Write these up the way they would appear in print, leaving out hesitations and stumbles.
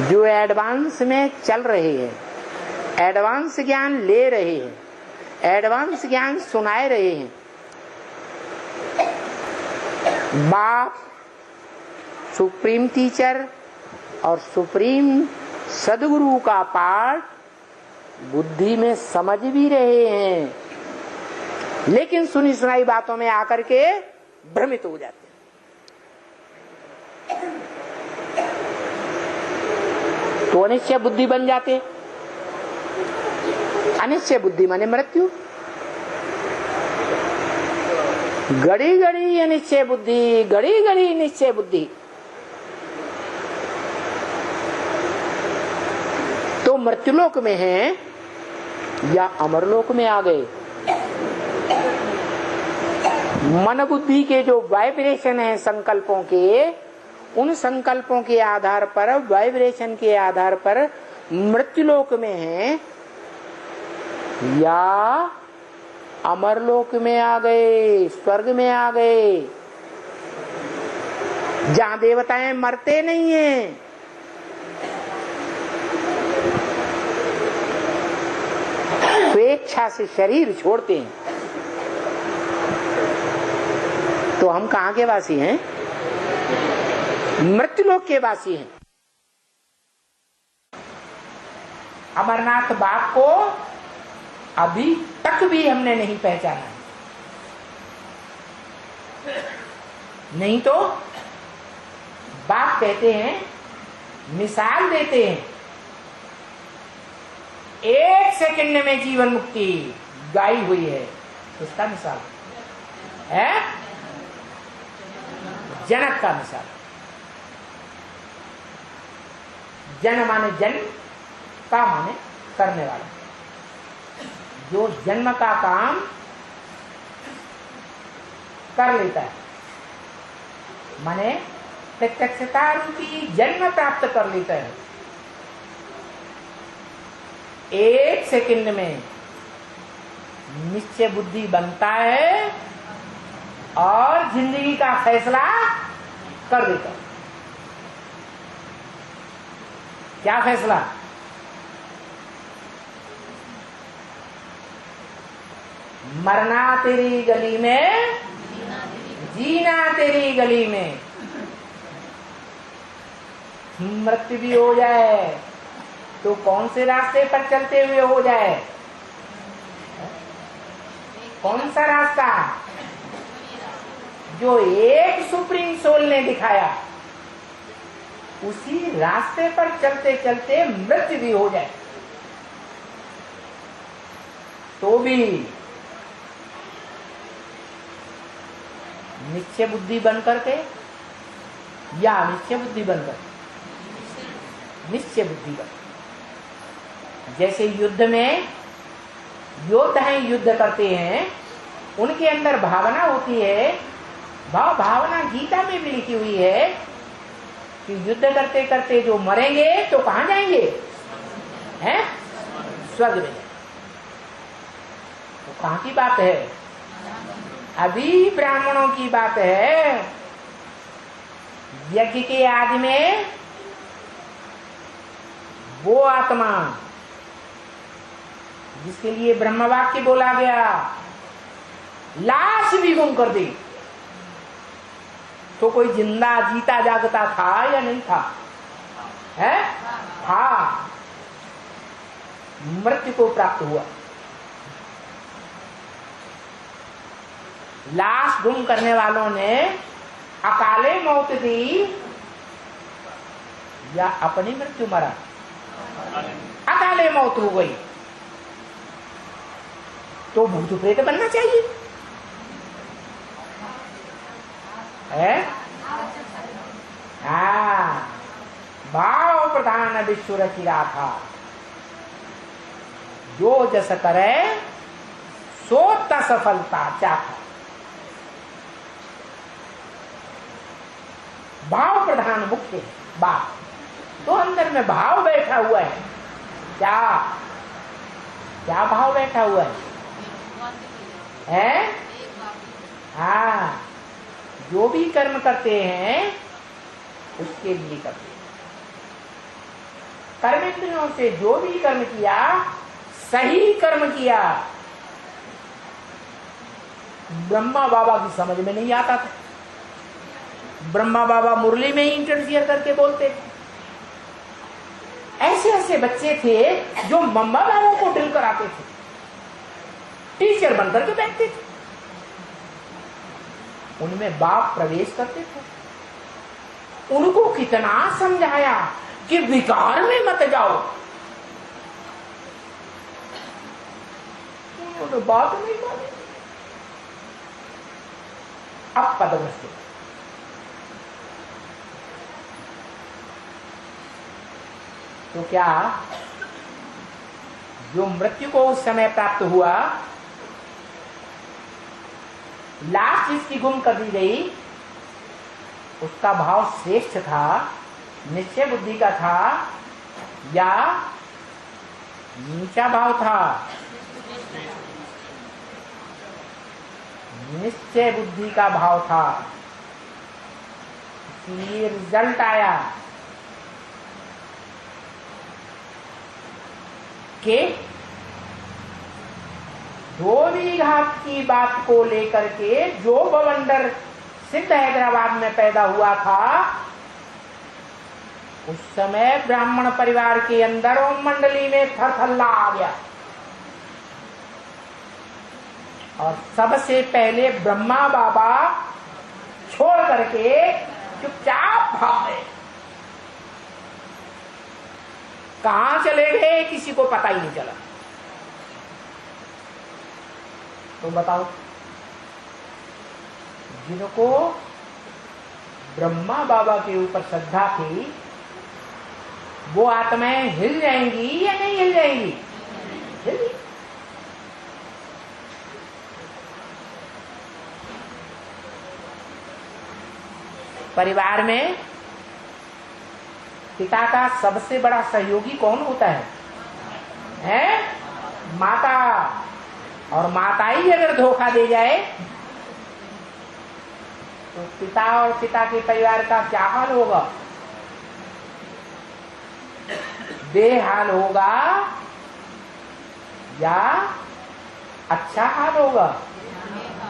जो एडवांस में चल रहे हैं, एडवांस ज्ञान ले रहे हैं, एडवांस ज्ञान सुनाए रहे हैं, बाप सुप्रीम टीचर और सुप्रीम सदगुरु का पाठ बुद्धि में समझ भी रहे हैं, लेकिन सुनी सुनाई बातों में आकर के भ्रमित हो जाते हैं। तो अनिश्चय बुद्धि बन जाते। अनिश्चय बुद्धि माने मृत्यु। घड़ी घड़ी अनिश्चय बुद्धि, घड़ी घड़ी निश्चय बुद्धि। तो मृत्युलोक में है या अमरलोक में आ गए। मन बुद्धि के जो वाइब्रेशन है संकल्पों के, उन संकल्पों के आधार पर, वाइब्रेशन के आधार पर मृत्युलोक में है या अमरलोक में आ गए, स्वर्ग में आ गए, जहां देवताएं मरते नहीं हैं। स्वेच्छा से शरीर छोड़ते हैं। तो हम कहां के वासी हैं? मृत्युलोक के वासी हैं। अमरनाथ बाप को अभी तक भी हमने नहीं पहचाना। नहीं तो बाप कहते हैं, मिसाल देते हैं, 1 सेकंड में जीवन मुक्ति गाई हुई है। उसका मिसाल है जनक का मिसाल। जन माने जन्म, का माने करने वाला। जो जन्म का काम कर लेता है, माने प्रत्यक्षता रूपी जन्म प्राप्त कर लेता है, 1 सेकंड में निश्चय बुद्धि बनता है और जिंदगी का फैसला कर देता है। क्या फैसला? मरना तेरी गली में, जीना तेरी गली में। मृत्यु भी हो जाए तो कौन से रास्ते पर चलते हुए हो जाए? कौन सा रास्ता? जो एक सुप्रीम सोल ने दिखाया, उसी रास्ते पर चलते चलते मृत्यु भी हो जाए तो भी निश्चय बुद्धि बन करके या अनिश्चय बुद्धि बनकर? निश्चय बुद्धि बन। जैसे युद्ध में योद्धा युद्ध करते हैं, उनके अंदर भावना होती है। भावना गीता में भी लिखी हुई है कि युद्ध करते करते जो मरेंगे तो कहां जाएंगे? हैं? स्वर्ग में। तो कहां की बात है? अभी ब्राह्मणों की बात है। यज्ञ के आदि में वो आत्मा जिसके लिए ब्रह्म वाक्य बोला गया, लाश भी गुम कर दी, तो कोई जिंदा जीता जागता था या नहीं था? है? था। मृत्यु को प्राप्त हुआ। लाश गुम करने वालों ने अकाले मौत दी या अपनी मृत्यु मरा? अकाले मौत हो गई। तो भूत प्रेत बनना चाहिए है? भाव प्रधान विश्व रचिरा था। जो जस करे सो सफलता चाहा। भाव प्रधान मुख्य बात। तो अंदर में भाव बैठा हुआ है। क्या क्या भाव बैठा हुआ है? हाँ, जो भी कर्म करते हैं उसके लिए करते हैं। कर्मेंद्रियों से जो भी कर्म किया सही कर्म किया। ब्रह्मा बाबा की समझ में नहीं आता था। ब्रह्मा बाबा मुरली में ही इंटरफियर करके बोलते थे। ऐसे ऐसे बच्चे थे जो मम्मा बाबा को ड्रिल कराते थे, टीचर बनकर के बैठते थे। उनमें बाप प्रवेश करते थे। उनको कितना समझाया कि विकार में मत जाओ, उन्होंने बात नहीं मानी। अब पदभ्रष्ट। तो क्या जो मृत्यु को उस समय प्राप्त हुआ, लास्ट जिसकी गुम कर दी गई, उसका भाव श्रेष्ठ था, निश्चय बुद्धि का था या नीचा भाव था? निश्चय बुद्धि का भाव था। ये रिजल्ट आया कि धोबी घाट की बात को लेकर के जो बवंडर सिद्ध हैदराबाद में पैदा हुआ था, उस समय ब्राह्मण परिवार के अंदर ओम मंडली में थरथल्ला आ गया और सबसे पहले ब्रह्मा बाबा छोड़ करके चुपचाप भाग गए। कहां चले गए किसी को पता ही नहीं चला। तो बताओ, जिनको ब्रह्मा बाबा के ऊपर श्रद्धा थी, वो आत्माएं हिल जाएंगी या नहीं हिल जाएंगी? हिल। परिवार में पिता का सबसे बड़ा सहयोगी कौन होता है? माता। और माता ही अगर धोखा दे जाए तो पिता और पिता के परिवार का क्या हाल होगा? बेहाल होगा या अच्छा हाल होगा?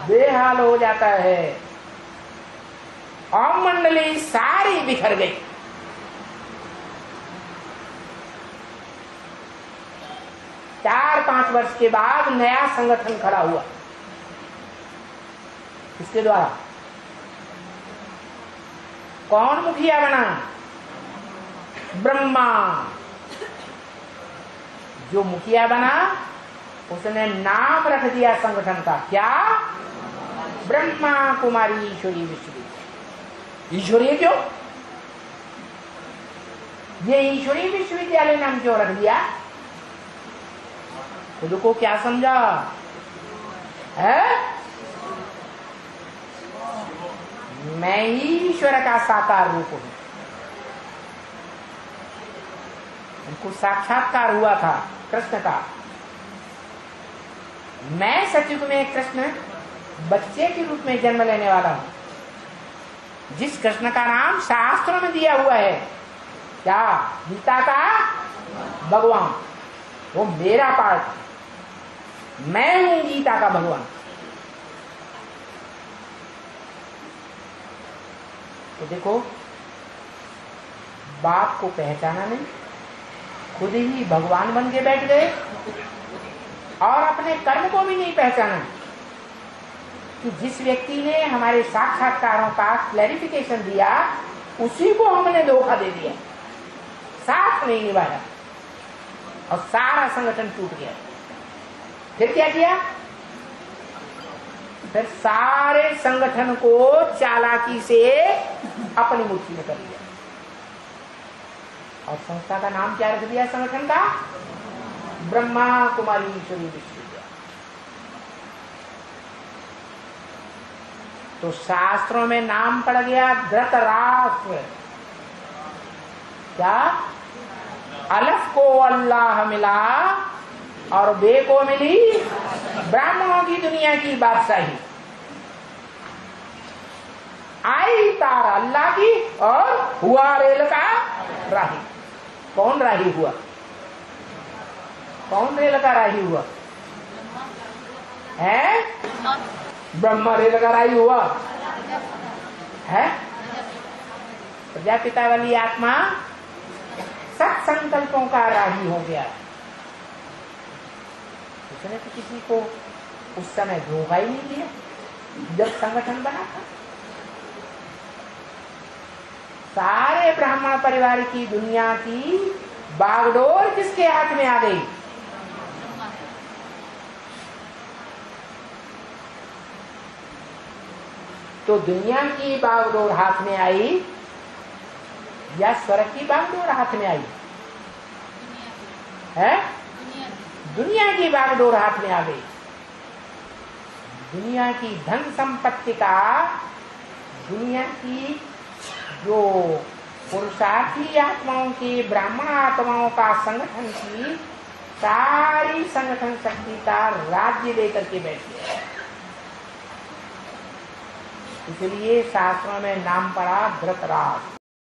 बेहाल हो जाता है। और मंडली सारी बिखर गई। चार 5 वर्ष के बाद नया संगठन खड़ा हुआ। किसके द्वारा? कौन मुखिया बना? ब्रह्मा। जो मुखिया बना उसने नाम रख दिया संगठन का, क्या? ब्रह्मा कुमारी ईश्वरीय विश्वविद्यालय। ईश्वरीय क्यों? ये ईश्वरीय विश्वविद्यालय नाम क्यों रख दिया? खुद को क्या समझा है? मैं ही ईश्वर का साकार रूप हूं। उनको साक्षात्कार हुआ था कृष्ण का। मैं सतयुग में कृष्ण बच्चे के रूप में जन्म लेने वाला हूं। जिस कृष्ण का नाम शास्त्रों में दिया हुआ है, क्या? गीता का भगवान। वो मेरा पार्ट, मैं हूं गीता का भगवान। तो देखो, बाप को पहचाना नहीं, खुद ही भगवान बन के बैठ गए और अपने कर्म को भी नहीं पहचाना कि जिस व्यक्ति ने हमारे साक्षात्कारों का क्लैरिफिकेशन दिया, उसी को हमने धोखा दे दिया, साथ नहीं निभाया और सारा संगठन टूट गया। फिर क्या किया? फिर सारे संगठन को चालाकी से अपनी मुट्ठी में कर लिया और संस्था का नाम क्या रख दिया? संगठन का ब्रह्मा कुमारी ईश्वरीय विश्वविद्यालय। तो शास्त्रों में नाम पड़ गया धृतराष्ट्र। क्या? अलफ को अल्लाह मिला और बे को मिली ब्राह्मणों की दुनिया की बादशाही। आई तार अल्लाह की और हुआ रेल का राही। कौन राही हुआ? कौन रेल का राही हुआ है? ब्रह्मा रेल का राही हुआ है। प्रजापिता वाली आत्मा सब संकल्पों का राही हो गया। उसने तो किसी को उस समय धोखा ही नहीं दिया जब संगठन बना था। सारे ब्राह्मण परिवार की दुनिया की बागडोर किसके हाथ में आ गई? तो दुनिया की बागडोर हाथ में आई या स्वर्ग की बागडोर हाथ में आई है? दुनिया की बागडोर हाथ में आ गई। दुनिया की धन संपत्ति का, दुनिया की जो पुरुषार्थी आत्माओं की, ब्राह्मण आत्माओं का संगठन की सारी संगठन शक्ति का राज्य लेकर के बैठ गया। इसलिए शास्त्रों में नाम पड़ा धृतराष्ट्र।